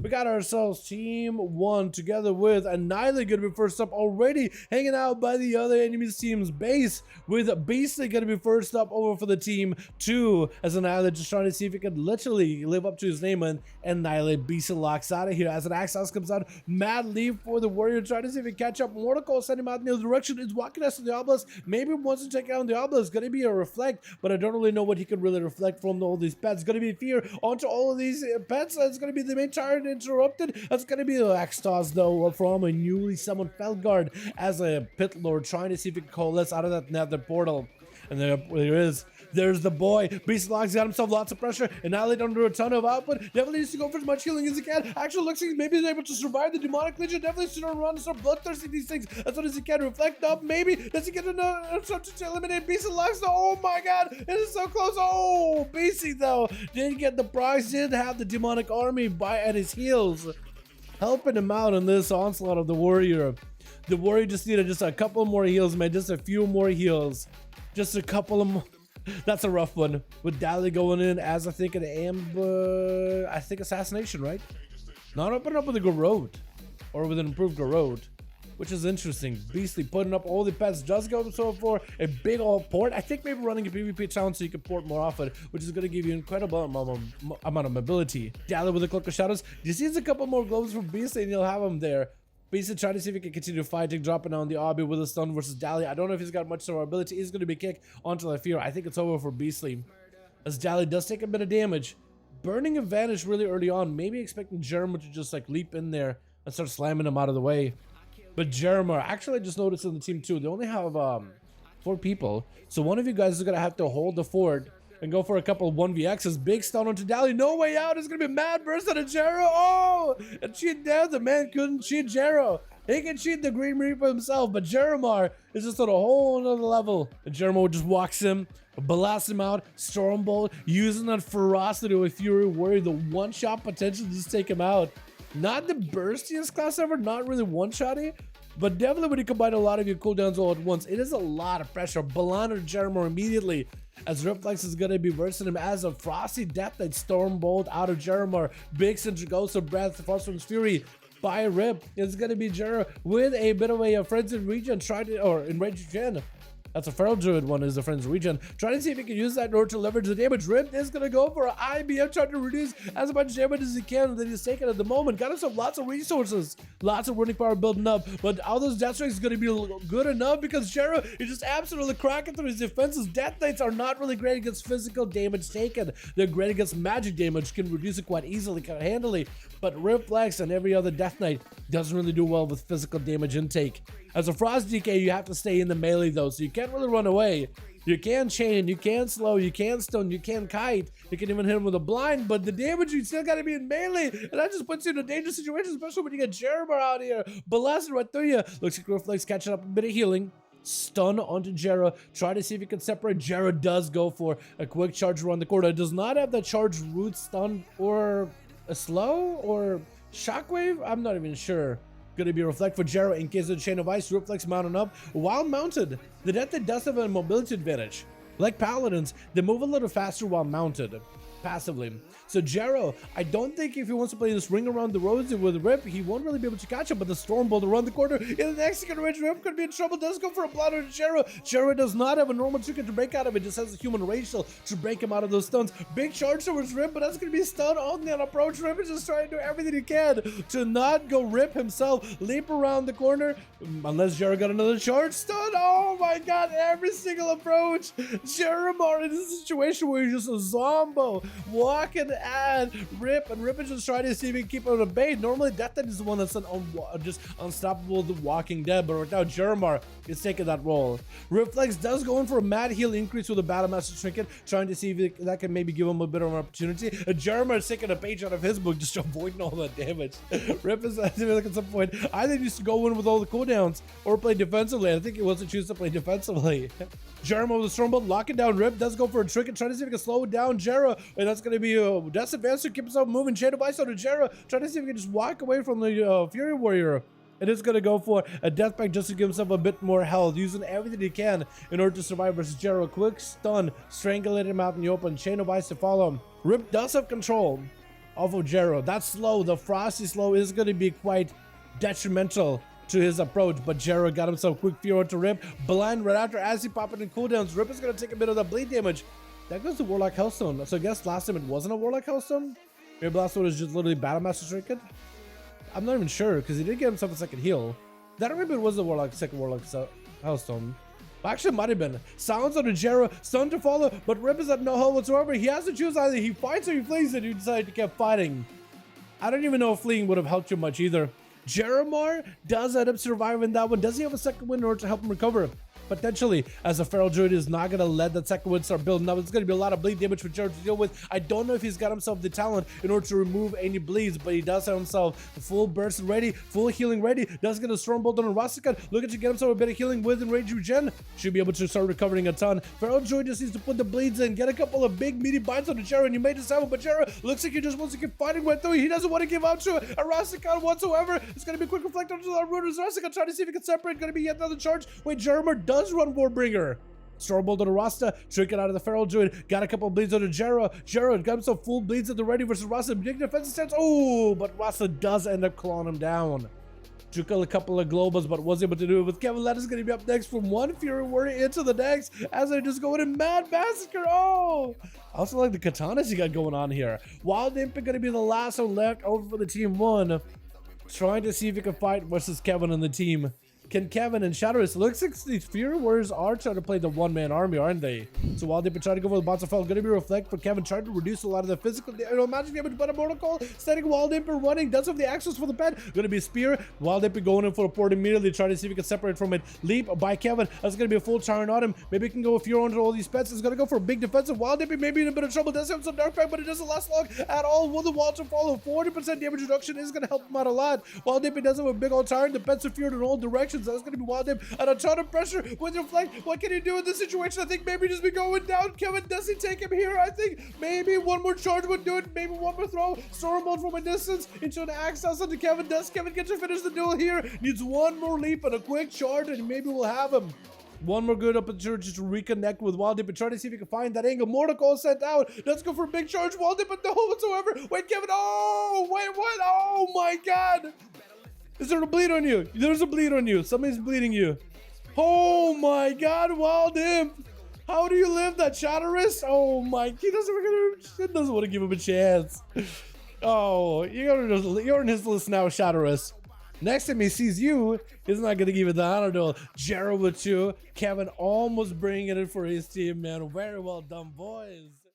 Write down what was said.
We got ourselves Team 1 together with Annihilate going to be first up, already hanging out by the other enemy's team's base, with Beastly going to be first up over for the Team 2, as Annihilate just trying to see if he can literally live up to his name, and Annihilate Beastly locks out of here as an Axos comes out. Mad leave for the Warrior, trying to see if he can catch up. Mortal send him out in the other direction. It's walking us to the Obelisk. Maybe wants to check out the Obelisk. Going to be a reflect, but I don't really know what he could really reflect from all these pets. Going to be fear onto all of these pets. That's going to be the main target interrupted. That's going to be the Axe Toss though from a newly summoned Felguard as a Pit Lord, trying to see if he can coalesce out of that nether portal. And there is. There's the boy. Beast Locks got himself lots of pressure. Annihilate under a ton of output. Definitely needs to go for as much healing as he can. Actually looks like maybe he's able to survive the demonic legion. Definitely needs to turn around and start bloodthirsting these things as soon as he can. Reflect up, maybe. Does he get enough to eliminate Beast Locks? Oh my god, it is so close. Oh, Beastie though did get the prize. Did have the demonic army at his heels, helping him out in this onslaught of the Warrior. The Warrior just needed just a couple more heals, man. Just a few more heals. Just a couple of more. That's a rough one. With Dally going in as I think an ambush, I think assassination, right? Not opening up with a Garrote, or with an improved Garrote, which is interesting. Beastly putting up all the pets, just going so for a big old port. I think maybe running a PvP challenge so you can port more often, which is going to give you incredible amount of mobility. Dally with a Cloak of Shadows. You see, a couple more globes from Beastly and you'll have him there. Beastly trying to see if he can continue fighting, dropping down the obby with a stun versus Dally. I don't know if he's got much survivability. He's going to be kicked onto the fear. I think it's over for Beastly, as Dally does take a bit of damage. Burning advantage really early on. Maybe expecting Jeremy to just like leap in there and start slamming him out of the way. But Jeremy, actually I just noticed in the team too, they only have 4 people. So one of you guys is going to have to hold the fort and go for a couple of 1vx's. Big stun onto Dally. No way out. It's going to be mad burst on a Jero. Oh! And cheat death. The man couldn't cheat Jero. He can cheat the Green Reaper himself, but Jeremar is just on a whole other level. And Jeremar just walks him, blasts him out, Stormbolt, using that ferocity with Fury Warrior, the one-shot potential to just take him out. Not the burstiest class ever, not really one-shotty, but definitely when you combine a lot of your cooldowns all at once, it is a lot of pressure. Balan or Jeremar immediately, as Reflex is going to be versing him as a Frosty Death Knight Stormbolt out of Jeremar. Big Centrigosa Breath, Frostwind's Fury by Rip. It's going to be Jero with a bit of a Frenzied Regen, Enraged Gen. That's a Feral Druid one, is the Frenzied Regen. Trying to see if he can use that in order to leverage the damage. Rip is going to go for an IBM, trying to reduce as much damage as he can that he's taking at the moment. Got himself lots of resources, lots of running power building up, but all those Death Strikes is going to be good enough because Jero is just absolutely cracking through his defenses. Death Knights are not really great against physical damage taken. They're great against magic damage, can reduce it quite easily, quite handily, but Reflex and every other Death Knight doesn't really do well with physical damage intake. As a Frost DK, you have to stay in the melee though, so you can't really run away. You can chain, you can slow, you can stun, you can kite, you can even hit him with a blind, but the damage, you still gotta be in melee, and that just puts you in a dangerous situation, especially when you get Jeremar out here, blasting right through you. Looks like Reflex catching up a bit of healing. Stun onto Jero. Try to see if he can separate. Jero does go for a quick charge around the corner. It does not have that charge root stun or a slow or shockwave. I'm not even sure. Gonna be Reflect for Jero in case of the Chain of Ice. Reflex mounting up. While mounted, the Death Knight does have a mobility advantage. Like Paladins, they move a little faster while mounted, passively. So Jero, I don't think if he wants to play this ring around the rosy with Rip, he won't really be able to catch him, but the Stormbolt around the corner in the next second range, Rip could be in trouble, does go for a bladder to Jero. Jero does not have a normal token to break out of it, just has a human racial to break him out of those stuns. Big charge towards Rip, but that's going to be a stun only on approach. Rip is just trying to do everything he can to not go Rip himself, leap around the corner, unless Jero got another charge stun. Oh my god, every single approach. Jeremar in this situation where he's just a zombo walking at Rip, and Rip is just trying to see if he can keep him at bay. Normally Death Knight is the one that's just unstoppable, the Walking Dead, but right now Jeremar is taking that role. Reflex does go in for a mad heal increase with a Battlemaster Trinket, trying to see if that can maybe give him a bit of an opportunity. Jeremar is taking a page out of his book, just avoiding all that damage. Rip is like at some point either needs to go in with all the cooldowns or play defensively. I think he wants to choose to play defensively. Jeremar with a Stormbolt locking down Rip, does go for a Trinket, trying to see if he can slow down Jero, and that's going to be Death's Advance to keep himself moving. Chain of Ice on to Jero, trying to see if he can just walk away from the Fury Warrior. And it's going to go for a Death Pact just to give himself a bit more health, using everything he can in order to survive versus Jero. Quick stun, strangulate him out in the open, Chain of Ice to follow him. Rip does have control off of Jero. That slow, the frosty slow, is going to be quite detrimental to his approach, but Jero got himself quick fear onto Rip. Blind right after as he popped in cooldowns. Rip is going to take a bit of the bleed damage. That goes to Warlock Hellstone. So I guess last time it wasn't a Warlock Hellstone? Maybe last one was just literally Battlemaster Trinket? I'm not even sure, because he did get himself a second heal. That maybe it was the Warlock, second Warlock Hellstone. Actually, it might have been. Sounds on the Jero, stun to follow, but Rip is at no hold whatsoever. He has to choose either he fights or he flees, and he decided to keep fighting. I don't even know if fleeing would have helped you much either. Jeremiah does end up surviving that one. Does he have a second win in order to help him recover? Potentially, as a Feral Druid is not going to let that second win start building up. It's going to be a lot of bleed damage for Jared to deal with. I don't know if he's got himself the talent in order to remove any bleeds, but he does have himself the full burst ready, full healing ready. Does get a Stormbolt on a Rastikat. Looking to get himself a bit of healing with Enrage Regen. Should be able to start recovering a ton. Feral Druid just needs to put the bleeds in, get a couple of big meaty binds on the Jared, and you may just have him, but Jared looks like he just wants to keep fighting right through. He doesn't want to give up to a Rastikat whatsoever. It's going to be quick reflect onto the Runners. Rastikat trying to see if he can separate. Going to be yet another charge. Wait, Jeremiah does run Warbringer. Stormbolt on a Rasta, Trinket out of the Feral Druid, got a couple of bleeds on the Jero. Jero got himself full bleeds at the ready versus Rasta. Big defensive stance. Oh, but Rasta does end up clawing him down. Took a couple of globals, but was able to do it with Kevin. That is going to be up next from one Fury Warrior into the next as they just go in mad massacre. Oh, I also like the katanas you got going on here. Wild Imp going to be the last one left over for the team one, trying to see if he can fight versus Kevin and the team. Can Kevin and Shadowlands, looks like these Fury Warriors are trying to play the one-man army, aren't they? So while they've been trying to go for the bots of fell, gonna be reflect for Kevin, trying to reduce a lot of the physical, magic damage, but a Mortal Call, standing Wild Imp running, does have the access for the pet, gonna be a spear, Wild Imp going in for a port immediately, trying to see if he can separate from it. Leap by Kevin, that's gonna be a full charge on him, maybe he can go a fear onto all these pets, it's gonna go for a big defensive, Wild Imp maybe in a bit of trouble, does have some dark fight, but it doesn't last long at all. Will the wall to follow? 40% damage reduction is gonna help him out a lot. Wild Imp does have a big old tyrant, the pets are feared in all directions, that's gonna be Wild Imp and a ton of pressure with your flank. What can he do in this situation? I think maybe just be going down. Kevin, does he take him here? I think maybe one more charge would do it. Maybe one more throw. Stormbolt from a distance into an axe house onto Kevin. Does Kevin get to finish the duel here? Needs one more leap and a quick charge, and maybe we'll have him. One more good opportunity just to reconnect with Wild Dip and try to see if he can find that angle. Mortal Call sent out. Let's go for a big charge. Wild Dip, but no whatsoever. Wait, Kevin. Oh, wait, what? Oh my God. Is there a bleed on you? There's a bleed on you. Somebody's bleeding you. Oh my God, Wild Imp! How do you live that, Shadowlands? Oh my, he doesn't want to give him a chance. Oh, you're in his list now, Shadowlands. Next time he sees you, he's not gonna give it the honor duel. Jero with 2, Kevin almost bringing it in for his team, man. Very well done, boys.